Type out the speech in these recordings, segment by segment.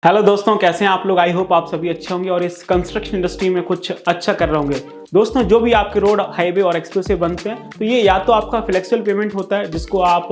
Hello दोस्तों, कैसे हैं आप लोग। आई होप आप सभी अच्छे होंगे और इस कंस्ट्रक्शन इंडस्ट्री में कुछ अच्छा कर रहे होंगे। दोस्तों, जो भी आपके रोड, हाईवे और एक्सप्रेसवे बनते हैं तो ये या तो आपका फ्लेक्सिबल पेमेंट होता है जिसको आप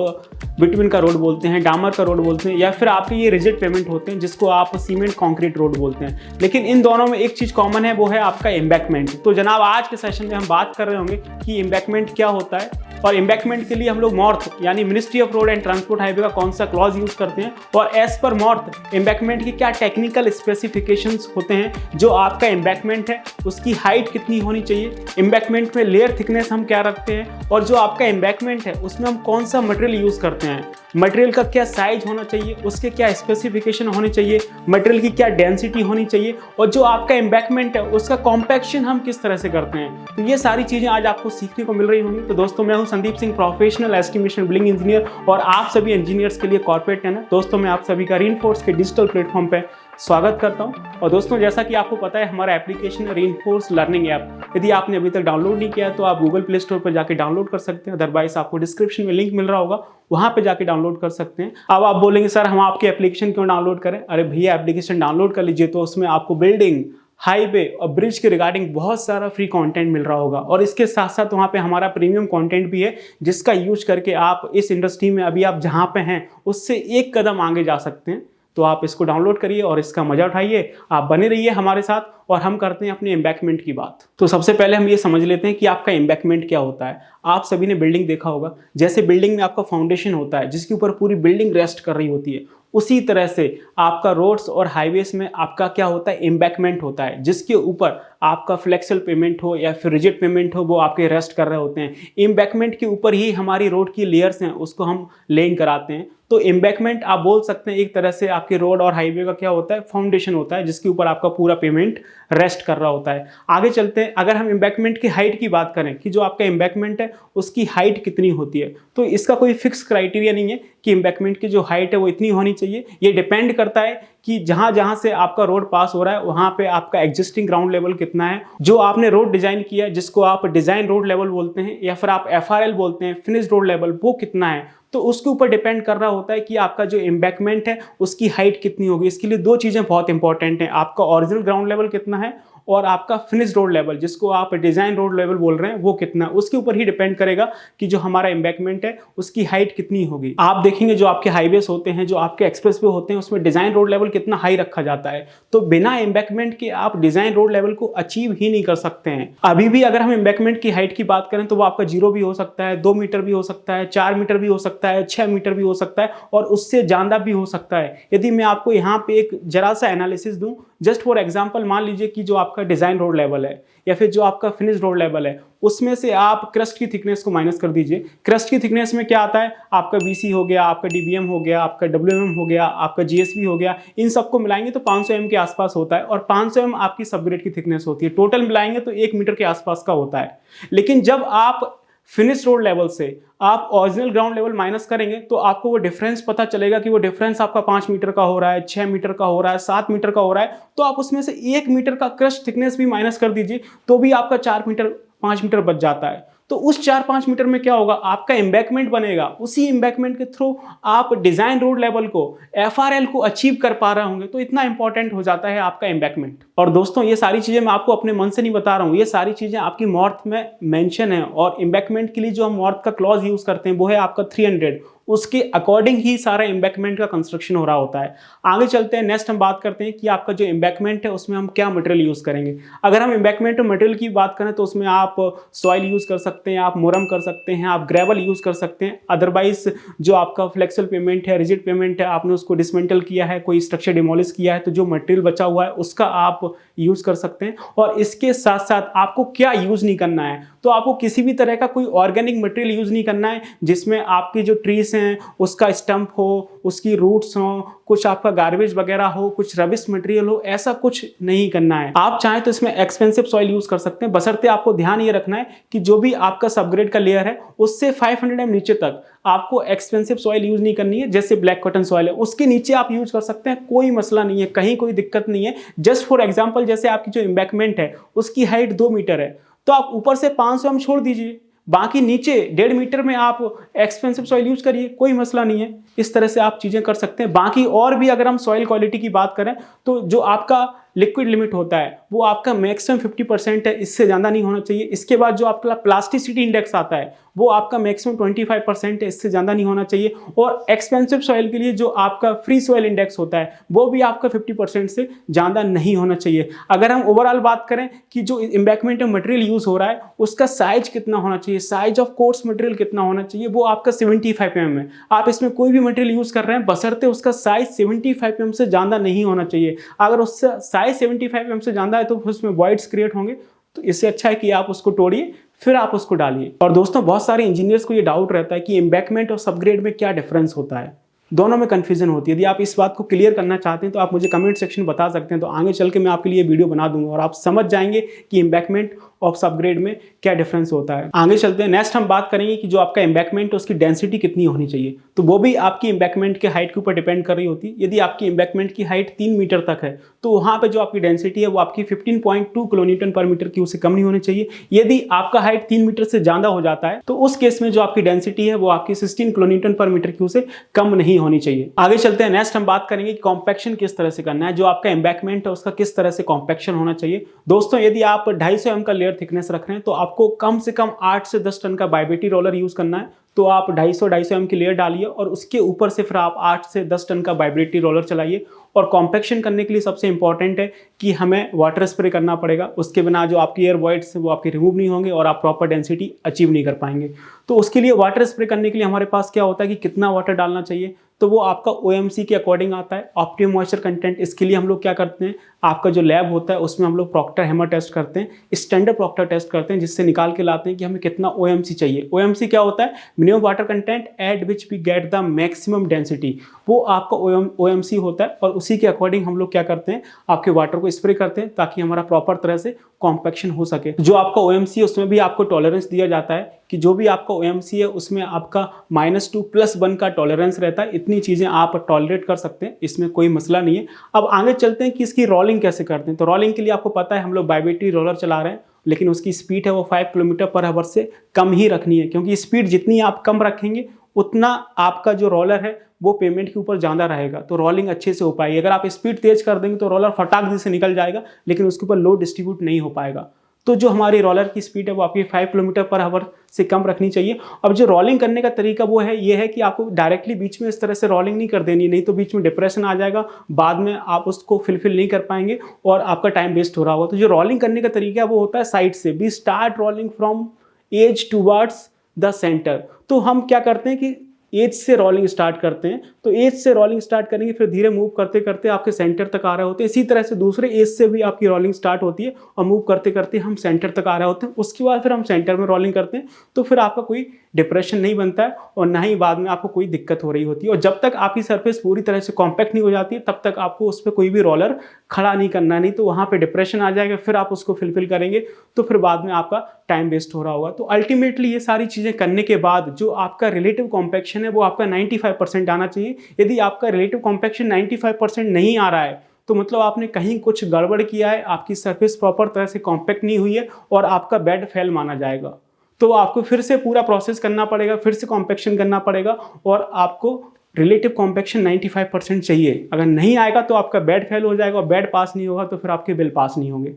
बिटवीन का रोड बोलते हैं, डामर का रोड बोलते हैं, या फिर आपके ये रिजिड पेमेंट होते हैं जिसको आप सीमेंट कंक्रीट रोड बोलते हैं। लेकिन इन दोनों में एक चीज़ कॉमन है, वो है आपका एम्बैकमेंट। तो जनाब, आज के सेशन में हम बात कर रहे होंगे कि एम्बैकमेंट क्या होता है और एम्बैकमेंट के लिए हम लोग मॉर्थ यानी ministry of road and transport highway का कौन सा क्लॉज यूज करते हैं और एज पर मॉर्थ एम्बैकमेंट की क्या टेक्निकल स्पेसिफिकेशंस होते हैं। जो आपका एम्बैकमेंट है उसकी हाइट कितनी होनी चाहिए, एम्बैकमेंट में लेयर थिकनेस हम क्या रखते हैं, और जो आपका एम्बैकमेंट है उसमें हम कौन सा मटेरियल यूज करते हैं, मटेरियल का क्या साइज होना चाहिए, उसके क्या स्पेसिफिकेशन होने चाहिए, मटेरियल की क्या डेंसिटी होनी चाहिए, और जो आपका एम्बैकमेंट है उसका कॉम्पैक्शन हम किस तरह से करते हैं। तो ये सारी चीजें आज आपको सीखने को मिल रही होंगी। तो दोस्तों, मैं हूं Sandeep Singh, professional estimation building engineer, और आप सभी इंजीनियर्स के लिए कॉर्पोरेट ट्रेनर। दोस्तों, मैं आप सभी का रीइंफोर्स के डिजिटल प्लेटफॉर्म पे स्वागत करता हूं। और दोस्तों, जैसा कि आपको पता है, हमारा एप्लीकेशन है रीइंफोर्स लर्निंग ऐप। यदि आपने अभी तक डाउनलोड नहीं किया है तो आप गूगल प्ले स्टोर पर जाके डाउनलोड कर सकते हैं, अदरवाइज आपको डिस्क्रिप्शन में लिंक मिल रहा होगा, वहां पे जाके डाउनलोड कर सकते हैं। अब आप बोलेंगे सर, हम आपकी एप्लीकेशन क्यों डाउनलोड करें। अरे भैया, एप्लीकेशन डाउनलोड कर लीजिए तो उसमें आपको बिल्डिंग, हाईवे और ब्रिज के रिगार्डिंग बहुत सारा फ्री कंटेंट मिल रहा होगा, और इसके साथ साथ वहाँ पे हमारा प्रीमियम कंटेंट भी है जिसका यूज करके आप इस इंडस्ट्री में अभी आप जहाँ पे हैं उससे एक कदम आगे जा सकते हैं। तो आप इसको डाउनलोड करिए और इसका मजा उठाइए, आप बने रहिए हमारे साथ, और हम करते हैं अपने एम्बैकमेंट की बात। तो सबसे पहले हम ये समझ लेते हैं कि आपका एम्बैकमेंट क्या होता है। आप सभी ने बिल्डिंग देखा होगा, जैसे बिल्डिंग में आपका फाउंडेशन होता है जिसके ऊपर पूरी बिल्डिंग रेस्ट कर रही होती है, उसी तरह से आपका रोड्स और हाईवेज में आपका क्या होता है, एम्बैकमेंट होता है, जिसके ऊपर आपका फ्लेक्सिबल पेमेंट हो या फिर रिजिड पेमेंट हो, वो आपके रेस्ट कर रहे होते हैं। एम्बैकमेंट के ऊपर ही हमारी रोड की लेयर्स हैं, उसको हम लेइंग कराते हैं। तो एम्बैकमेंट आप बोल सकते हैं एक तरह से आपके रोड और हाईवे का क्या होता है, फाउंडेशन होता है जिसके ऊपर आपका पूरा पेमेंट रेस्ट कर रहा होता है। आगे चलते हैं, अगर हम एम्बैकमेंट की हाइट की बात करें कि जो आपका एम्बैकमेंट है उसकी हाइट कितनी होती है, तो इसका कोई फिक्स क्राइटेरिया नहीं है कि एम्बैकमेंट की जो हाइट है वो इतनी होनी चाहिए। ये डिपेंड करता है कि जहां जहां से आपका रोड पास हो रहा है वहां पे आपका एग्जिस्टिंग ग्राउंड लेवल कितना है, जो आपने रोड डिजाइन किया है जिसको आप डिजाइन रोड लेवल बोलते हैं या फिर आप FRL बोलते हैं, फिनिश रोड लेवल, वो कितना है। तो उसके ऊपर डिपेंड कर रहा होता है कि आपका जो एम्बैकमेंट है उसकी हाइट कितनी होगी। इसके लिए दो चीजें बहुत इंपॉर्टेंट हैं, आपका ओरिजिनल ग्राउंड लेवल कितना है और आपका फिनिश रोड लेवल जिसको आप डिजाइन रोड लेवल बोल रहे हैं वो कितना है। उसके ऊपर ही डिपेंड करेगा कि जो हमारा एम्बैकमेंट है उसकी हाइट कितनी होगी। आप देखेंगे जो आपके हाईवेज होते हैं, जो आपके एक्सप्रेसवे होते हैं, उसमें डिजाइन रोड लेवल कितना हाई रखा जाता है। तो बिना एम्बैकमेंट के आप डिजाइन रोड लेवल को अचीव ही नहीं कर सकते हैं। अभी भी अगर हम एम्बैकमेंट की हाइट की बात करें तो वो आपका 0 भी हो सकता है, 2 मीटर भी हो सकता है, 4 मीटर भी हो सकता है, 6 मीटर भी हो सकता है, और उससे ज्यादा भी हो सकता है। यदि मैं आपको यहाँ पे एक जरा सा एनालिसिस दूं, जस्ट फॉर एग्जांपल, मान लीजिए कि जो आपका डिजाइन रोड लेवल है या फिर जो आपका फिनिश रोड लेवल है उसमें से आप क्रस्ट की थिकनेस को माइनस कर दीजिए। क्रस्ट की थिकनेस में क्या आता है, आपका BC हो गया, आपका DBM हो गया, आपका WMM हो गया, आपका GSB हो गया, इन सबको मिलाएंगे तो 500 mm के आसपास होता है, और 500 mm आपकी सबग्रेड की थिकनेस होती है। टोटल मिलाएंगे तो 1 मीटर के आसपास का होता है। लेकिन जब आप फिनिश रोड लेवल से आप ओरिजिनल ग्राउंड लेवल माइनस करेंगे तो आपको वो डिफरेंस पता चलेगा कि वो डिफरेंस आपका 5 मीटर का हो रहा है, 6 मीटर का हो रहा है, 7 मीटर का हो रहा है। तो आप उसमें से 1 मीटर का क्रस्ट थिकनेस भी माइनस कर दीजिए तो भी आपका 4 मीटर 5 मीटर बच जाता है। तो उस 4-5 मीटर में क्या होगा, आपका एम्बैकमेंट बनेगा। उसी एम्बैकमेंट के थ्रू आप डिजाइन रोड लेवल को, FRL को अचीव कर पा रहे होंगे। तो इतना इंपॉर्टेंट हो जाता है आपका एम्बैकमेंट। और दोस्तों, ये सारी चीजें मैं आपको अपने मन से नहीं बता रहा हूँ, ये सारी चीजें आपकी मॉर्थ में मेंशन है, और एम्बैकमेंट के लिए जो हम मॉर्थ का क्लॉज यूज करते हैं वो है आपका 300। उसके अकॉर्डिंग ही सारा एम्बैकमेंट का कंस्ट्रक्शन हो रहा होता है। आगे चलते हैं, नेक्स्ट हम बात करते हैं कि आपका जो एम्बैकमेंट है उसमें हम क्या मटेरियल यूज करेंगे। अगर हम एम्बैकमेंट और मटेरियल की बात करें तो उसमें आप सॉइल यूज कर सकते हैं, आप मोरम कर सकते हैं, आप ग्रेवल यूज कर सकते हैं। अदरवाइज जो आपका फ्लेक्सिबल पेमेंट है, रिजिड पेमेंट है, आपने उसको डिसमेंटल किया है, कोई स्ट्रक्चर डिमोलिश किया है, तो जो मटेरियल बचा हुआ है उसका आप यूज कर सकते हैं। और इसके साथ साथ आपको क्या यूज नहीं करना है, तो आपको किसी भी तरह का कोई ऑर्गेनिक मटेरियल यूज नहीं करना है जिसमें आपकी जो ट्रीज हैं उसका स्टंप हो, उसकी रूट्स हो, कुछ आपका गार्बेज वगैरह हो, कुछ रबिश मटेरियल हो, ऐसा कुछ नहीं करना है। आप चाहें तो इसमें एक्सपेंसिव सॉइल यूज कर सकते हैं, बशर्ते आपको ध्यान ये रखना है कि जो भी आपका सबग्रेड का लेयर है उससे 500 mm नीचे तक आपको एक्सपेंसिव सॉइल यूज नहीं करनी है। जैसे ब्लैक कॉटन सॉइल है उसके नीचे आप यूज कर सकते हैं, कोई मसला नहीं है, कहीं कोई दिक्कत नहीं है। जस्ट फॉर एग्जांपल, जैसे आपकी जो एम्बैकमेंट है उसकी हाइट 2 मीटर है तो आप ऊपर से 500 mm छोड़ दीजिए, बाकी नीचे 1.5 मीटर में आप एक्सपेंसिव सॉइल यूज करिए, कोई मसला नहीं है। इस तरह से आप चीजें कर सकते हैं। बाकी और भी अगर हम सॉइल क्वालिटी की बात करें तो जो आपका लिक्विड लिमिट होता है वो आपका मैक्सिमम 50% है, इससे ज़्यादा नहीं होना चाहिए। इसके बाद जो आपका प्लास्टिसिटी इंडेक्स आता है वो आपका मैक्सिमम 25% है, इससे ज़्यादा नहीं होना चाहिए। और एक्सपेंसिव सॉइल के लिए जो आपका फ्री सॉइल इंडेक्स होता है वो भी आपका 50% से ज़्यादा नहीं होना चाहिए। अगर हम ओवरऑल बात करें कि जो एम्बैंकमेंट में मटेरियल यूज़ हो रहा है उसका साइज कितना होना चाहिए, साइज ऑफ कोर्स मटेरियल कितना होना चाहिए, वो आपका 75 mm है। आप इसमें कोई भी मटेरियल यूज़ कर रहे हैं बशर्ते उसका साइज 75 mm से ज़्यादा नहीं होना चाहिए। अगर उससे साइज 75 mm से ज़्यादा है तो उसमें वॉइड्स क्रिएट होंगे, तो इससे अच्छा है कि आप उसको तोड़िए फिर आप उसको डालिए। और दोस्तों बहुत सारे इंजीनियर्स को ये डाउट रहता है कि एम्बैंकमेंट और सबग्रेड में क्या डिफरेंस होता है, दोनों में कंफ्यूजन होती है। यदि आप इस बात को क्लियर करना चाहते हैं तो आप मुझे कमेंट सेक्शन बता सकते हैं, तो आगे चल के मैं आपके लिए वीडियो बना दूंगा और आप समझ जाएंगे कि एम्बैंकमेंट और सबग्रेड में क्या डिफरेंस होता है। आगे चलते हैं, नेक्स्ट हम बात करेंगे कि जो आपका एम्बैंकमेंट उसकी डेंसिटी कितनी होनी चाहिए। तो वो भी आपकी एम्बैंकमेंट के हाइट के ऊपर डिपेंड कर रही होती है। यदि आपकी एम्बैंकमेंट की हाइट 3 मीटर तक है तो वहाँ पे जो आपकी डेंसिटी है वो आपकी 15.2 किलोन्यूटन पर मीटर क्यूब से कम नहीं होनी चाहिए। यदि आपका हाइट 3 मीटर से ज़्यादा हो जाता है तो उस केस में जो आपकी डेंसिटी है वो आपकी 16 किलोन्यूटन पर मीटर क्यूब से कम नहीं होनी चाहिए। आगे चलते हैं, नेक्स्ट हम बात करेंगे कि कॉम्पैक्शन किस तरह से करना है, जो आपका एम्बैंकमेंट है उसका किस तरह से कॉम्पैक्शन होना चाहिए। दोस्तों यदि आप 250 mm का लेयर थिकनेस रख रहे हैं तो आपको कम से कम 8 से 10 टन का बाइबेटी रोलर यूज करना है। तो आप 250 mm की लेयर डालिए और उसके ऊपर से फिर आप 8 से 10 टन का वाइब्रेटरी रोलर चलाइए। और कॉम्पैक्शन करने के लिए सबसे इंपॉर्टेंट है कि हमें वाटर स्प्रे करना पड़ेगा, उसके बिना जो आपकी एयर वॉइड्स वो आपके रिमूव नहीं होंगे और आप प्रॉपर डेंसिटी अचीव नहीं कर पाएंगे। तो उसके लिए वाटर स्प्रे करने के लिए हमारे पास क्या होता है कि कितना वाटर डालना चाहिए, तो वो आपका OMC के अकॉर्डिंग आता है, ऑप्टिमम मॉइस्चर कंटेंट। इसके लिए हम लोग क्या करते हैं, आपका जो लैब होता है उसमें हम लोग प्रॉक्टर हैमर टेस्ट करते हैं, स्टैंडर्ड प्रॉक्टर टेस्ट करते हैं, जिससे निकाल के लाते हैं कि हमें कितना OMC चाहिए। OMC क्या होता है, minimum water content at which we get the maximum density, वो आपका OMC होता है। और उसी के अकॉर्डिंग हम लोग क्या करते हैं, आपके वाटर को स्प्रे करते हैं ताकि हमारा प्रॉपर तरह से कॉम्पैक्शन हो सके। जो आपका OMC है उसमें भी आपको टॉलरेंस दिया जाता है कि जो भी आपका OMC है उसमें आपका -2 +1 का टॉलरेंस रहता है। इतनी चीज़ें आप टॉलरेट कर सकते हैं, इसमें कोई मसला नहीं है। अब आगे चलते हैं कि इसकी रोलिंग कैसे करते हैं। तो रोलिंग के लिए आपको पता है हम लोग वाइब्रेटरी रोलर चला रहे हैं, लेकिन उसकी स्पीड है वो 5 किलोमीटर/आवर से कम ही रखनी है, क्योंकि स्पीड जितनी आप कम रखेंगे उतना आपका जो रोलर है वो पेमेंट के ऊपर ज़्यादा रहेगा, तो रोलिंग अच्छे से हो पाएगी। अगर आप स्पीड तेज कर देंगे तो रोलर फटाक से निकल जाएगा, लेकिन उसके ऊपर लोड डिस्ट्रीब्यूट नहीं हो पाएगा। तो जो हमारी रोलर की स्पीड है वो आपकी 5 किलोमीटर/आवर से कम रखनी चाहिए। अब जो रोलिंग करने का तरीका वो है ये है कि आपको डायरेक्टली बीच में इस तरह से रोलिंग नहीं कर देनी, नहीं तो बीच में डिप्रेशन आ जाएगा, बाद में आप उसको फिल नहीं कर पाएंगे और आपका टाइम वेस्ट हो रहा होगा। तो जो रोलिंग करने का तरीका वो होता है साइड से, we start rolling from edge towards the centre. तो हम क्या करते हैं कि एज से रोलिंग स्टार्ट करते हैं, तो एज से रोलिंग स्टार्ट करेंगे फिर धीरे मूव करते करते आपके सेंटर तक आ रहे होते हैं। इसी तरह से दूसरे एज से भी आपकी रोलिंग स्टार्ट होती है और मूव करते करते हम सेंटर तक आ रहे होते हैं। उसके बाद फिर हम सेंटर में रोलिंग करते हैं, तो फिर आपका कोई डिप्रेशन नहीं बनता है और ना ही बाद में आपको कोई दिक्कत हो रही होती है। और जब तक आपकी सरफेस पूरी तरह से कॉम्पैक्ट नहीं हो जाती तब तक आपको उस पर कोई भी रोलर खड़ा नहीं करना, नहीं तो वहाँ पे डिप्रेशन आ जाएगा, फिर आप उसको फिल करेंगे तो फिर बाद में आपका टाइम वेस्ट हो रहा होगा। तो अल्टीमेटली ये सारी चीज़ें करने के बाद जो आपका रिलेटिव कॉम्पैक्शन है वो आपका 95% आना चाहिए। यदि आपका रिलेटिव कॉम्पैक्शन 95% नहीं आ रहा है तो मतलब आपने कहीं कुछ गड़बड़ किया है, आपकी सरफेस प्रॉपर तरह से कॉम्पैक्ट नहीं हुई है और आपका बेड फेल माना जाएगा। तो आपको फिर से पूरा प्रोसेस करना पड़ेगा, फिर से कॉम्पैक्शन करना पड़ेगा और आपको रिलेटिव कॉम्पैक्शन 95% चाहिए। अगर नहीं आएगा तो आपका बेड फेल हो जाएगा और बेड पास नहीं होगा तो फिर आपके बिल पास नहीं होंगे।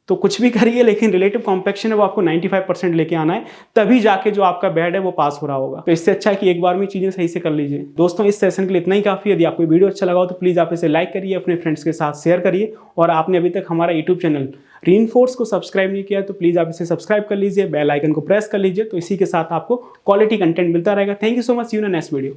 तो कुछ भी करिए लेकिन रिलेटिव कॉम्पैक्शन है वो आपको 95% लेके आना है, तभी जाके जो आपका बेड है वो पास हो रहा होगा। तो इससे अच्छा है कि एक बार में चीज़ें सही से कर लीजिए। दोस्तों इस सेशन के लिए इतना ही काफ़ी। यदि आपको वीडियो अच्छा लगा हो तो प्लीज़ आप इसे लाइक करिए, अपने फ्रेंड्स के साथ शेयर करिए, और आपने अभी तक हमारा यूट्यूब चैनल रीइंफोर्स को सब्सक्राइब नहीं किया तो प्लीज़ आप इसे सब्सक्राइब कर लीजिए, बेल आइकन को प्रेस कर लीजिए। तो इसी के साथ आपको क्वालिटी कंटेंट मिलता रहेगा। Thank you so much, see you in next video.